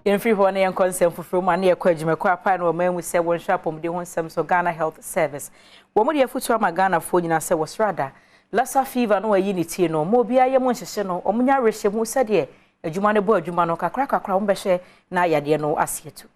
In free one and consent for from one year quadrum, quite no man with 7 shop on the one some so Ghana Health Service. One more year foot my Ghana phone in say was rather Lassa Fever no unity no more be I am no or Munya Risham who said ye a Jumano boy Jumano Cracker Crown Beshe na yadia no as ye too.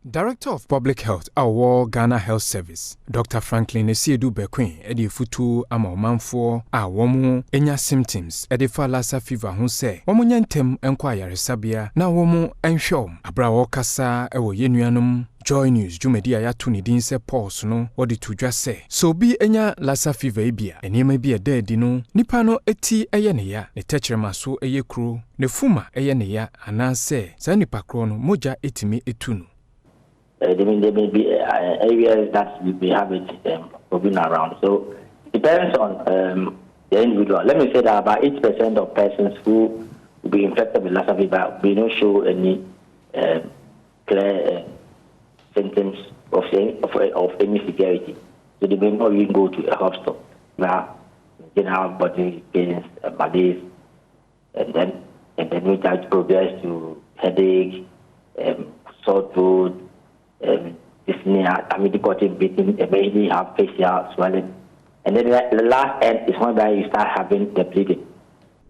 Director of Public Health our Ghana Health Service, Dr. Franklin Esiedu Bequin, Edi Futu Amomanfo, womu enya symptoms, Edifa Lassa Fever who say, Womunyantem enquire sabia, na womu enshom, Abra Wakasa, Ewo Yenuanum. Joy News, Jumedi ayatu ni dinse pulse no, wadi tujwa se. So bi enya Lassa Fever ebia, enyeme bi ede no, nipano eti eye ne ya, ne techrema so eye kro, ne fuma eye ne ya, ananse, sa nipa kro no, moja etimi etunu. There may be areas that we have it moving around. So it depends on the individual. Let me say that about 80% of persons who will be infected with Lassa fever will not show any clear symptoms of any severity. So they may not even go to a hospital. Now, general body pains, malaise, and then we try to progress to headache, sore throat, dyspnea, difficulty breathing, eventually have facial swelling, and then the last end is when you start having the bleeding.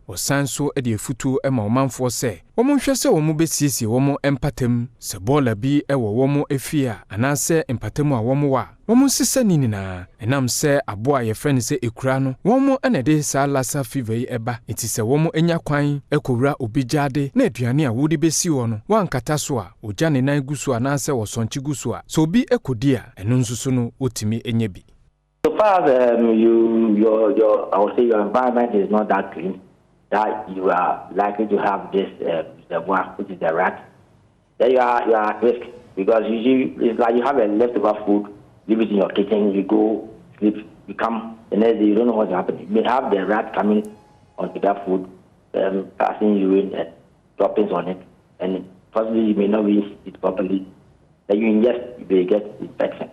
Osanso edi futu ema omanfo se womo hwe se womo besiesie womo empatem se bola bi ewo womo efia anase empatem a womo wa womo sisa ninina enam se aboa ye friend se ekura no womo enede sa Lassa fever yi eba enti se womo enya kwan ekowura obijade na aduane a wodi besi wo no wankata so a oja ne nan gusu anase wosonchi gusu a so bi ekodi a eno nsusu no otimi enye bi. So far as I would say your environment is not that clean, that you are likely to have this the one which is the rat, then you are at risk, because usually it's like you have a leftover food, leave it in your kitchen, you go sleep, you come the next day, you don't know what's happening. You may have the rat coming onto that food, passing urine and droppings on it, and possibly you may not rinse it properly. Then you ingest, you may get infection.